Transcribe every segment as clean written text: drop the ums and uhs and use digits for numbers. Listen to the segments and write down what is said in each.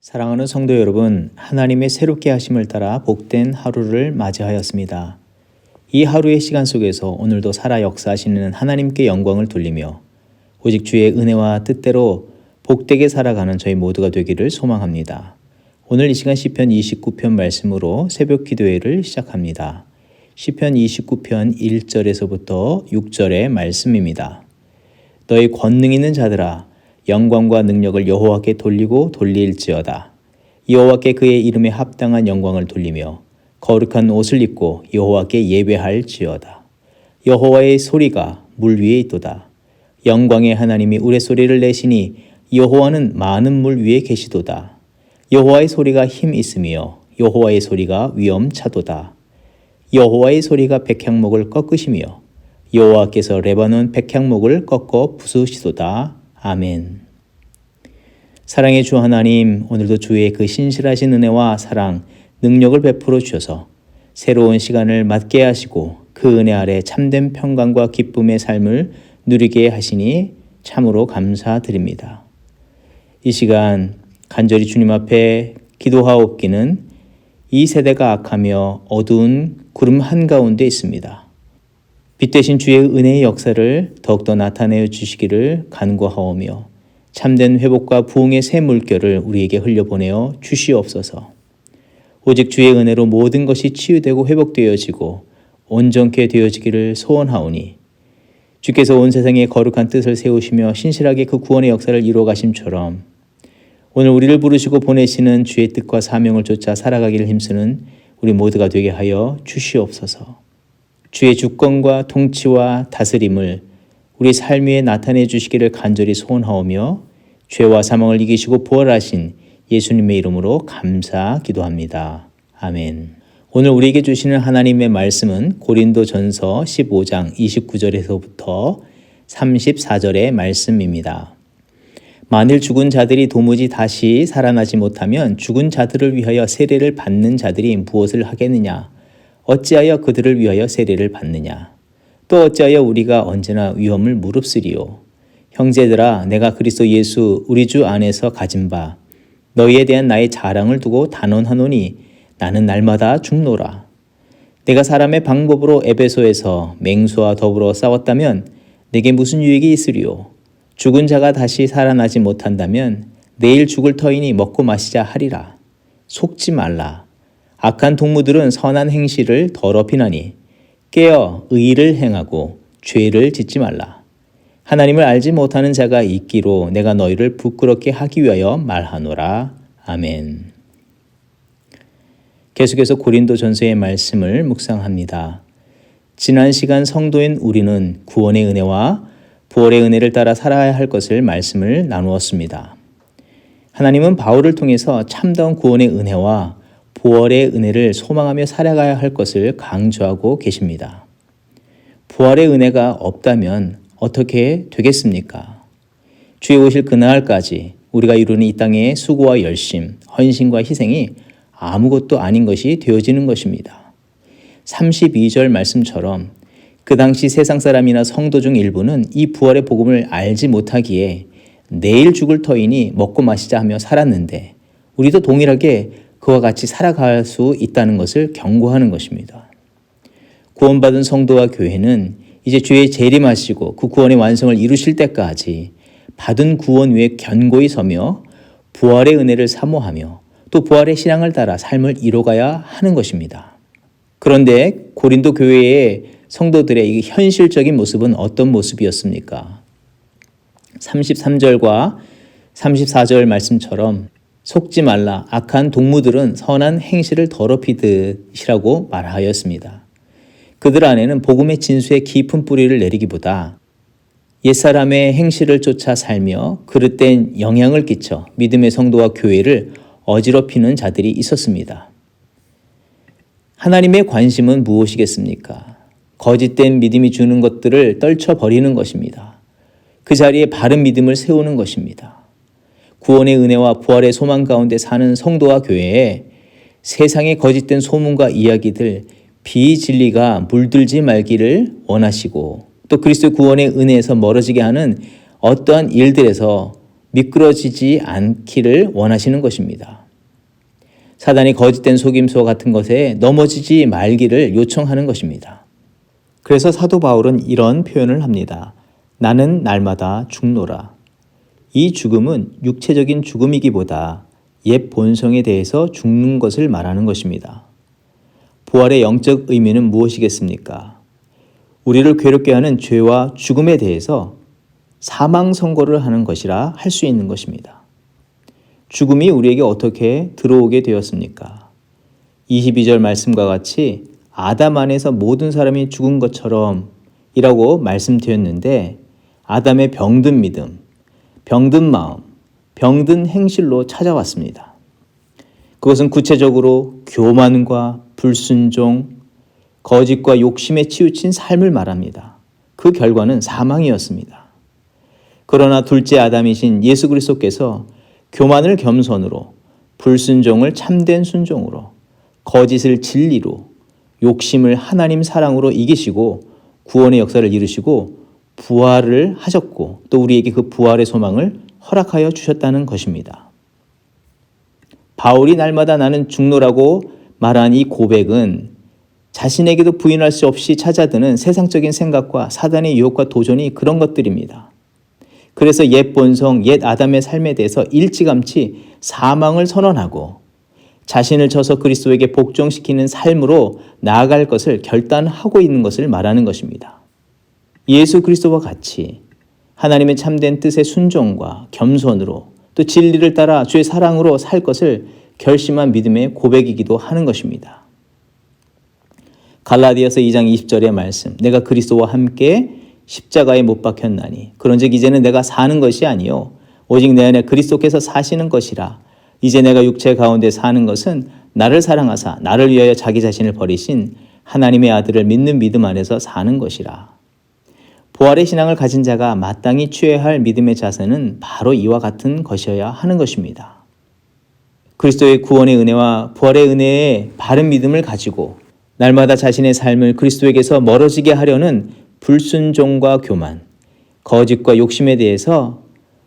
사랑하는 성도 여러분, 하나님의 새롭게 하심을 따라 복된 하루를 맞이하였습니다. 이 하루의 시간 속에서 오늘도 살아 역사하시는 하나님께 영광을 돌리며 오직 주의 은혜와 뜻대로 복되게 살아가는 저희 모두가 되기를 소망합니다. 오늘 이 시간 시편 29편 말씀으로 새벽 기도회를 시작합니다. 시편 29편 1절에서부터 6절의 말씀입니다. 너희 권능 있는 자들아, 영광과 능력을 여호와께 돌리고 돌릴지어다. 여호와께 그의 이름에 합당한 영광을 돌리며 거룩한 옷을 입고 여호와께 예배할지어다. 여호와의 소리가 물 위에 있도다. 영광의 하나님이 우레소리를 내시니 여호와는 많은 물 위에 계시도다. 여호와의 소리가 힘 있으며 여호와의 소리가 위엄차도다. 여호와의 소리가 백향목을 꺾으시며 여호와께서 레바논 백향목을 꺾어 부수시도다. 아멘. 사랑의 주 하나님, 오늘도 주의 그 신실하신 은혜와 사랑, 능력을 베풀어 주셔서 새로운 시간을 맞게 하시고 그 은혜 아래 참된 평강과 기쁨의 삶을 누리게 하시니 참으로 감사드립니다. 이 시간 간절히 주님 앞에 기도하옵기는 이 세대가 악하며 어두운 구름 한가운데 있습니다. 빛 대신 주의 은혜의 역사를 더욱더 나타내어 주시기를 간구하오며 참된 회복과 부흥의 새 물결을 우리에게 흘려보내어 주시옵소서. 오직 주의 은혜로 모든 것이 치유되고 회복되어지고 온전케 되어지기를 소원하오니 주께서 온 세상에 거룩한 뜻을 세우시며 신실하게 그 구원의 역사를 이루어 가심처럼 오늘 우리를 부르시고 보내시는 주의 뜻과 사명을 쫓아 살아가기를 힘쓰는 우리 모두가 되게 하여 주시옵소서. 주의 주권과 통치와 다스림을 우리 삶 위에 나타내 주시기를 간절히 소원하오며 죄와 사망을 이기시고 부활하신 예수님의 이름으로 감사 기도합니다. 아멘. 오늘 우리에게 주시는 하나님의 말씀은 고린도전서 15장 29절에서부터 34절의 말씀입니다. 만일 죽은 자들이 도무지 다시 살아나지 못하면 죽은 자들을 위하여 세례를 받는 자들이 무엇을 하겠느냐? 어찌하여 그들을 위하여 세례를 받느냐? 또 어찌하여 우리가 언제나 위험을 무릅쓰리요? 형제들아, 내가 그리스도 예수 우리 주 안에서 가진 바 너희에 대한 나의 자랑을 두고 단언하노니 나는 날마다 죽노라. 내가 사람의 방법으로 에베소에서 맹수와 더불어 싸웠다면 내게 무슨 유익이 있으리요? 죽은 자가 다시 살아나지 못한다면 내일 죽을 터이니 먹고 마시자 하리라. 속지 말라. 악한 동무들은 선한 행실을 더럽히나니 깨어 의를 행하고 죄를 짓지 말라. 하나님을 알지 못하는 자가 있기로 내가 너희를 부끄럽게 하기 위하여 말하노라. 아멘. 계속해서 고린도전서의 말씀을 묵상합니다. 지난 시간 성도인 우리는 구원의 은혜와 부활의 은혜를 따라 살아야 할 것을 말씀을 나누었습니다. 하나님은 바울을 통해서 참다운 구원의 은혜와 부활의 은혜를 소망하며 살아가야 할 것을 강조하고 계십니다. 부활의 은혜가 없다면 어떻게 되겠습니까? 주의 오실 그날까지 우리가 이루는 이 땅의 수고와 열심, 헌신과 희생이 아무것도 아닌 것이 되어지는 것입니다. 32절 말씀처럼 그 당시 세상 사람이나 성도 중 일부는 이 부활의 복음을 알지 못하기에 내일 죽을 터이니 먹고 마시자 하며 살았는데 우리도 동일하게 그와 같이 살아갈 수 있다는 것을 경고하는 것입니다. 구원받은 성도와 교회는 이제 주의 재림하시고 그 구원의 완성을 이루실 때까지 받은 구원 위에 견고히 서며 부활의 은혜를 사모하며 또 부활의 신앙을 따라 삶을 이뤄가야 하는 것입니다. 그런데 고린도 교회의 성도들의 이 현실적인 모습은 어떤 모습이었습니까? 33절과 34절 말씀처럼 속지 말라. 악한 동무들은 선한 행실을 더럽히듯이라고 말하였습니다. 그들 안에는 복음의 진수에 깊은 뿌리를 내리기보다 옛사람의 행실을 쫓아 살며 그릇된 영향을 끼쳐 믿음의 성도와 교회를 어지럽히는 자들이 있었습니다. 하나님의 관심은 무엇이겠습니까? 거짓된 믿음이 주는 것들을 떨쳐버리는 것입니다. 그 자리에 바른 믿음을 세우는 것입니다. 구원의 은혜와 부활의 소망 가운데 사는 성도와 교회에 세상의 거짓된 소문과 이야기들, 비진리가 물들지 말기를 원하시고 또 그리스도 구원의 은혜에서 멀어지게 하는 어떠한 일들에서 미끄러지지 않기를 원하시는 것입니다. 사단이 거짓된 속임수와 같은 것에 넘어지지 말기를 요청하는 것입니다. 그래서 사도 바울은 이런 표현을 합니다. 나는 날마다 죽노라. 이 죽음은 육체적인 죽음이기보다 옛 본성에 대해서 죽는 것을 말하는 것입니다. 부활의 영적 의미는 무엇이겠습니까? 우리를 괴롭게 하는 죄와 죽음에 대해서 사망 선고를 하는 것이라 할 수 있는 것입니다. 죽음이 우리에게 어떻게 들어오게 되었습니까? 22절 말씀과 같이 아담 안에서 모든 사람이 죽은 것처럼 이라고 말씀드렸는데 아담의 병든 믿음, 병든 마음, 병든 행실로 찾아왔습니다. 그것은 구체적으로 교만과 불순종, 거짓과 욕심에 치우친 삶을 말합니다. 그 결과는 사망이었습니다. 그러나 둘째 아담이신 예수 그리스도께서 교만을 겸손으로, 불순종을 참된 순종으로, 거짓을 진리로, 욕심을 하나님 사랑으로 이기시고 구원의 역사를 이루시고 부활을 하셨고 또 우리에게 그 부활의 소망을 허락하여 주셨다는 것입니다. 바울이 날마다 나는 죽노라고 말한 이 고백은 자신에게도 부인할 수 없이 찾아드는 세상적인 생각과 사단의 유혹과 도전이 그런 것들입니다. 그래서 옛 본성, 옛 아담의 삶에 대해서 일찌감치 사망을 선언하고 자신을 쳐서 그리스도에게 복종시키는 삶으로 나아갈 것을 결단하고 있는 것을 말하는 것입니다. 예수 그리스도와 같이 하나님의 참된 뜻의 순종과 겸손으로 또 진리를 따라 주의 사랑으로 살 것을 결심한 믿음의 고백이기도 하는 것입니다. 갈라디아서 2장 20절의 말씀, 내가 그리스도와 함께 십자가에 못 박혔나니 그런즉 이제는 내가 사는 것이 아니요 오직 내 안에 그리스도께서 사시는 것이라. 이제 내가 육체 가운데 사는 것은 나를 사랑하사 나를 위하여 자기 자신을 버리신 하나님의 아들을 믿는 믿음 안에서 사는 것이라. 부활의 신앙을 가진 자가 마땅히 취해야 할 믿음의 자세는 바로 이와 같은 것이어야 하는 것입니다. 그리스도의 구원의 은혜와 부활의 은혜에 바른 믿음을 가지고 날마다 자신의 삶을 그리스도에게서 멀어지게 하려는 불순종과 교만, 거짓과 욕심에 대해서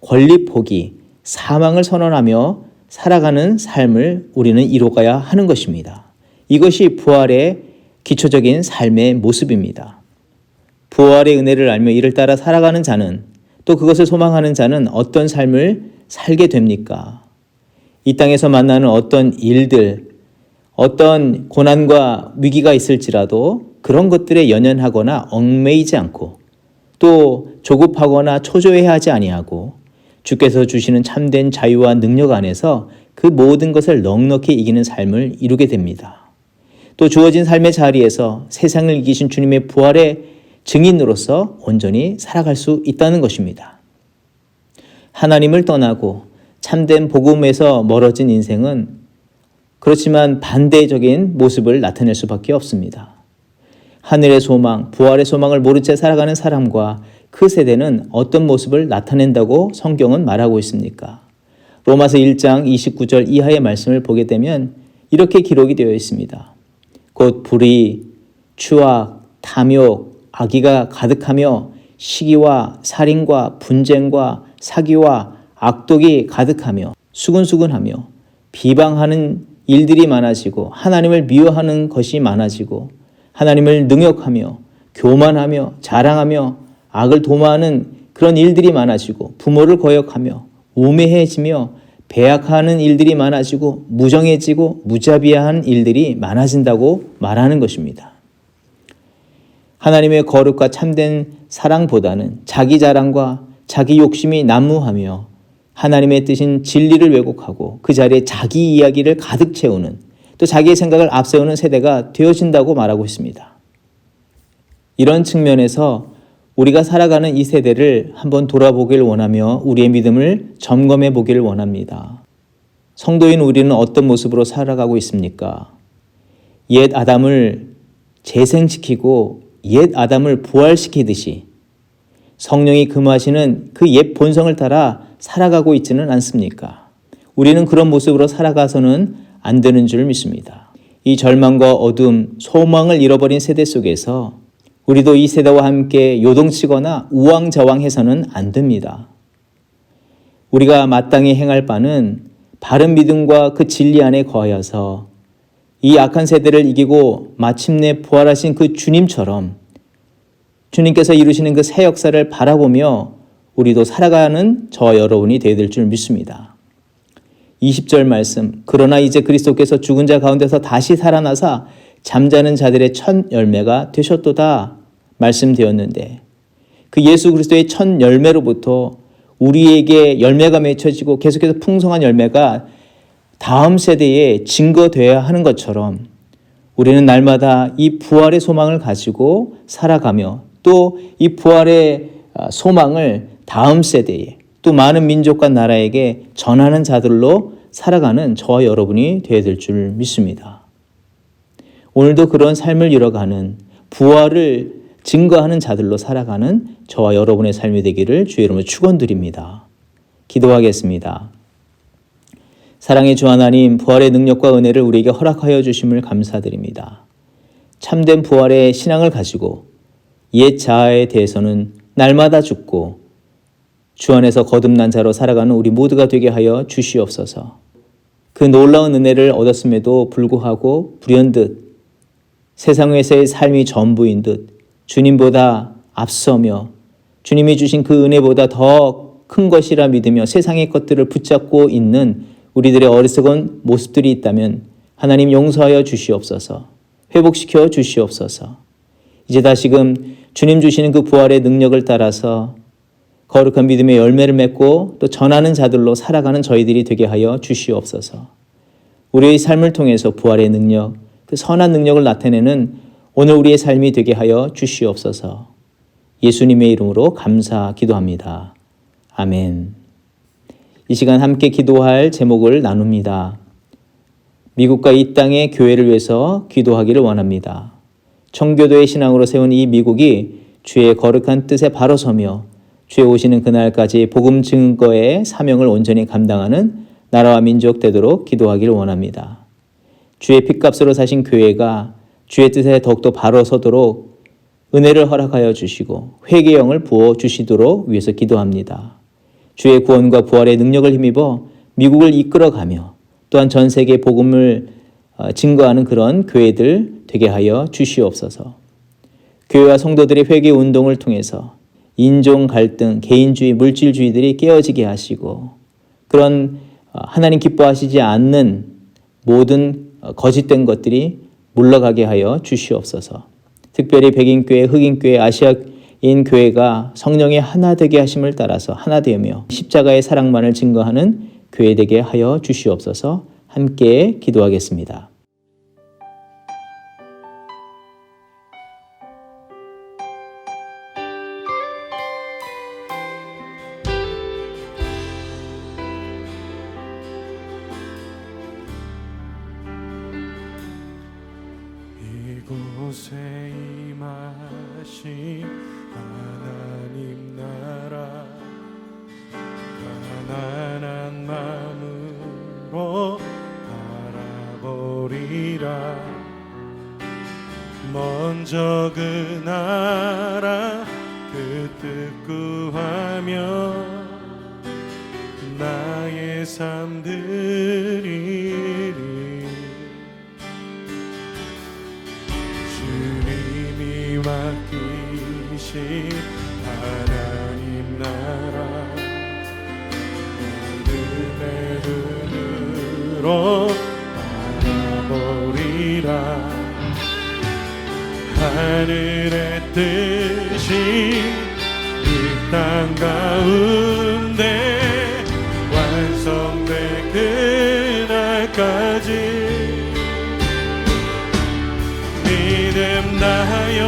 권리 포기, 사망을 선언하며 살아가는 삶을 우리는 이뤄가야 하는 것입니다. 이것이 부활의 기초적인 삶의 모습입니다. 부활의 은혜를 알며 이를 따라 살아가는 자는 또 그것을 소망하는 자는 어떤 삶을 살게 됩니까? 이 땅에서 만나는 어떤 일들, 어떤 고난과 위기가 있을지라도 그런 것들에 연연하거나 얽매이지 않고 또 조급하거나 초조해하지 아니하고 주께서 주시는 참된 자유와 능력 안에서 그 모든 것을 넉넉히 이기는 삶을 이루게 됩니다. 또 주어진 삶의 자리에서 세상을 이기신 주님의 부활의 증인으로서 온전히 살아갈 수 있다는 것입니다. 하나님을 떠나고 참된 복음에서 멀어진 인생은 그렇지만 반대적인 모습을 나타낼 수밖에 없습니다. 하늘의 소망, 부활의 소망을 모른 채 살아가는 사람과 그 세대는 어떤 모습을 나타낸다고 성경은 말하고 있습니까? 로마서 1장 29절 이하의 말씀을 보게 되면 이렇게 기록이 되어 있습니다. 곧 불의, 추악, 탐욕, 악의가 가득하며 시기와 살인과 분쟁과 사기와 악독이 가득하며 수근수근하며 비방하는 일들이 많아지고 하나님을 미워하는 것이 많아지고 하나님을 능욕하며 교만하며 자랑하며 악을 도모하는 그런 일들이 많아지고 부모를 거역하며 우매해지며 배약하는 일들이 많아지고 무정해지고 무자비한 일들이 많아진다고 말하는 것입니다. 하나님의 거룩과 참된 사랑보다는 자기 자랑과 자기 욕심이 난무하며 하나님의 뜻인 진리를 왜곡하고 그 자리에 자기 이야기를 가득 채우는 또 자기의 생각을 앞세우는 세대가 되어진다고 말하고 있습니다. 이런 측면에서 우리가 살아가는 이 세대를 한번 돌아보길 원하며 우리의 믿음을 점검해 보기를 원합니다. 성도인 우리는 어떤 모습으로 살아가고 있습니까? 옛 아담을 재생시키고 옛 아담을 부활시키듯이 성령이 금하시는 그 옛 본성을 따라 살아가고 있지는 않습니까? 우리는 그런 모습으로 살아가서는 안 되는 줄 믿습니다. 이 절망과 어둠, 소망을 잃어버린 세대 속에서 우리도 이 세대와 함께 요동치거나 우왕좌왕해서는 안 됩니다. 우리가 마땅히 행할 바는 바른 믿음과 그 진리 안에 거하여서 이 악한 세대를 이기고 마침내 부활하신 그 주님처럼 주님께서 이루시는 그 새 역사를 바라보며 우리도 살아가는 저와 여러분이 되어야 될 줄 믿습니다. 20절 말씀, 그러나 이제 그리스도께서 죽은 자 가운데서 다시 살아나사 잠자는 자들의 첫 열매가 되셨도다 말씀되었는데, 그 예수 그리스도의 첫 열매로부터 우리에게 열매가 맺혀지고 계속해서 풍성한 열매가 다음 세대에 증거되어야 하는 것처럼 우리는 날마다 이 부활의 소망을 가지고 살아가며 또 이 부활의 소망을 다음 세대에 또 많은 민족과 나라에게 전하는 자들로 살아가는 저와 여러분이 되어야 될 줄 믿습니다. 오늘도 그런 삶을 이뤄가는 부활을 증거하는 자들로 살아가는 저와 여러분의 삶이 되기를 주의 이름으로 축원드립니다. 기도하겠습니다. 사랑의 주 하나님, 부활의 능력과 은혜를 우리에게 허락하여 주심을 감사드립니다. 참된 부활의 신앙을 가지고 옛 자아에 대해서는 날마다 죽고 주 안에서 거듭난 자로 살아가는 우리 모두가 되게 하여 주시옵소서. 그 놀라운 은혜를 얻었음에도 불구하고 불현듯 세상에서의 삶이 전부인 듯 주님보다 앞서며 주님이 주신 그 은혜보다 더 큰 것이라 믿으며 세상의 것들을 붙잡고 있는 우리들의 어리석은 모습들이 있다면 하나님 용서하여 주시옵소서. 회복시켜 주시옵소서. 이제 다시금 주님 주시는 그 부활의 능력을 따라서 거룩한 믿음의 열매를 맺고 또 전하는 자들로 살아가는 저희들이 되게 하여 주시옵소서. 우리의 삶을 통해서 부활의 능력, 그 선한 능력을 나타내는 오늘 우리의 삶이 되게 하여 주시옵소서. 예수님의 이름으로 감사 기도합니다. 아멘. 이 시간 함께 기도할 제목을 나눕니다. 미국과 이 땅의 교회를 위해서 기도하기를 원합니다. 청교도의 신앙으로 세운 이 미국이 주의 거룩한 뜻에 바로 서며 주의 오시는 그날까지 복음 증거의 사명을 온전히 감당하는 나라와 민족 되도록 기도하기를 원합니다. 주의 핏값으로 사신 교회가 주의 뜻에 더욱더 바로 서도록 은혜를 허락하여 주시고 회개의 영을 부어 주시도록 위해서 기도합니다. 주의 구원과 부활의 능력을 힘입어 미국을 이끌어가며 또한 전 세계 복음을 증거하는 그런 교회들 되게 하여 주시옵소서. 교회와 성도들의 회개 운동을 통해서 인종 갈등, 개인주의, 물질주의들이 깨어지게 하시고 그런 하나님 기뻐하시지 않는 모든 거짓된 것들이 물러가게 하여 주시옵소서. 특별히 백인교회, 흑인교회, 아시아인 교회가 성령의 하나 되게 하심을 따라서 하나 되며 십자가의 사랑만을 증거하는 교회 되게 하여 주시옵소서. 함께 기도하겠습니다. 이곳에 임하신 하나님 나라 가난한 마음으로 바라보리라. 먼저 그 나라 그 뜻 구하며 나의 삶 드리리. 주님이 맡기신 하나님 나라 믿음의 눈으로 바라보리라. 하늘의 뜻이 이 땅 가운데 완성될 그날까지 믿음 다하여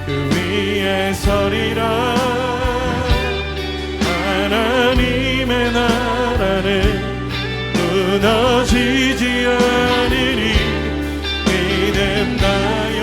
그 위에 서리라. 하나님의 나라는 무너지지 않으리. 믿음 다하여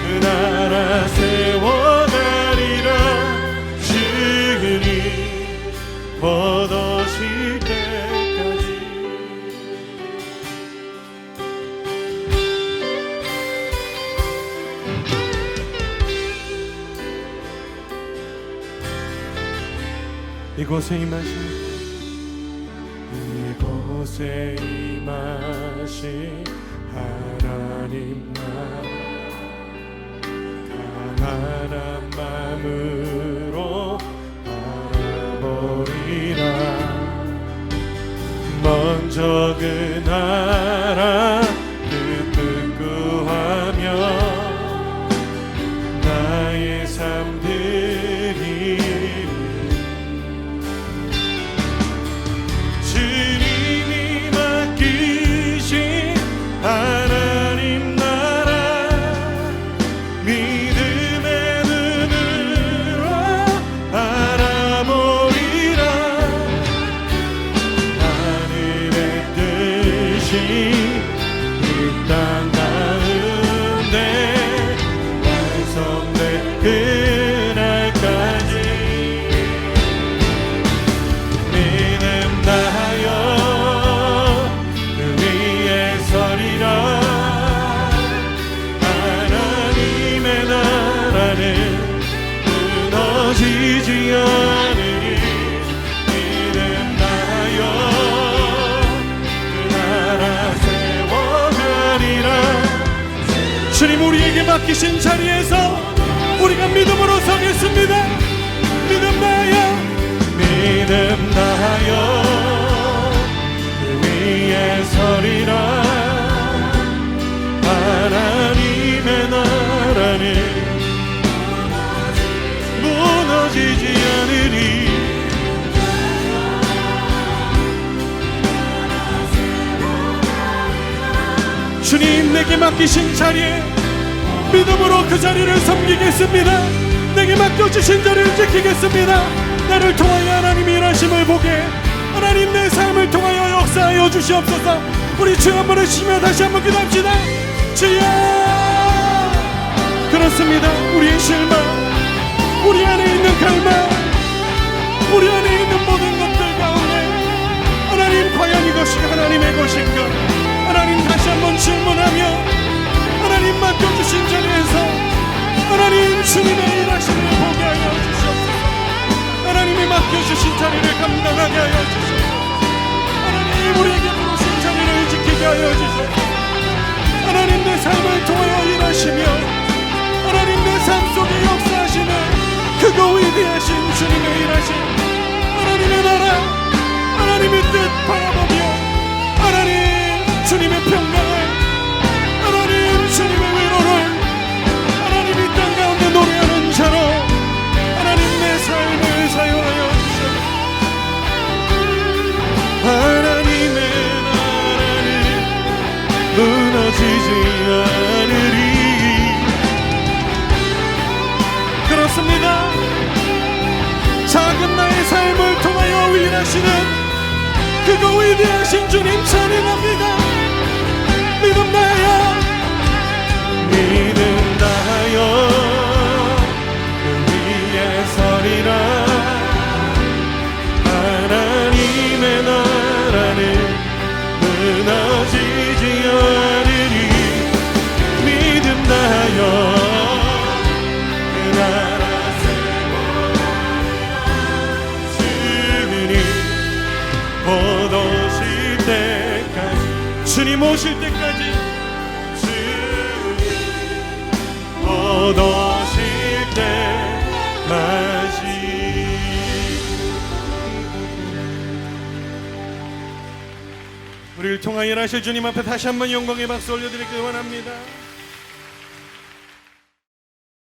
그 나라 세워가리라. 주님 곧 오실 때까지. 이곳에 임하신 하나님 나라 가난한 마음으로 바라보리라. 먼저 그 나라 뜻을 구하며 나의 삶들이 주님이 맡기신 하나님 나라 믿음의 눈으로 바라보리라. 하늘의 뜻이 이 땅 가운데 완성될 그날까지 믿음나여 그 위에 서리라. 하나님의 나라는 무너지지 않으니 믿음나여 그 나라 세워가리라. 주님 우리에게 맡기신 자리에서 우리가 믿음으로 서겠습니다. 믿음나여 그 위에 서리라. 하나님의 나라는 무너지지 않으리. 주님 내게 맡기신 자리에 믿음으로 그 자리를 섬기겠습니다. 내게 맡겨주신 자리를 지키겠습니다. 나를 통하여 하나님이 일하심을 보게 하나님 내 삶을 통하여 역사하여 주시옵소서. 우리 주 한 번 해주시며 다시 한번 기도합시다. 주여 그렇습니다. 우리의 실망 우리 안에 있는 갈망 우리 안에 있는 모든 것들 가운데 하나님 과연 이것이 하나님의 것인가 하나님 다시 한번 질문하며 하나님 맡겨주신 자리에서 하나님 주님의 일하심을 보게 하여 주시옵소서. 하나님이 맡겨주신 자리를 감당하게 하여 주시옵소서. 하나님 우리에게 부르신 자리를 지키게 하여 주시옵소서. 하나님 내 삶을 통하여 일하시며 하나님 내 삶 속에 역사하시는 그거 위대하신 주님의 일하심 하나님의 나라 하나님의 뜻 바라보며 하나님 주님의 평강을 하나님 주님의 위로를 하나님 이 땅 가운데 노래하는 자로 하나님 내 삶을 사용하여 주시옵소서. 하나님의 나라는 무너지지 않으리. 그렇습니다. 작은 나의 삶을 통하여 일하시는 그거 위대하신 주님 찬양합니다. 믿음나여 그 위에 서리라. 하나님의 나라는 무너지지 않으리. 믿음나여 그 나라 세워가리라. 주님 곧 오실 때까지 주님 오실 때까지 곧 오실 때까지 우리를 통하여 일하실 주님 앞에 다시 한번 영광의 박수 올려드리기 원합니다.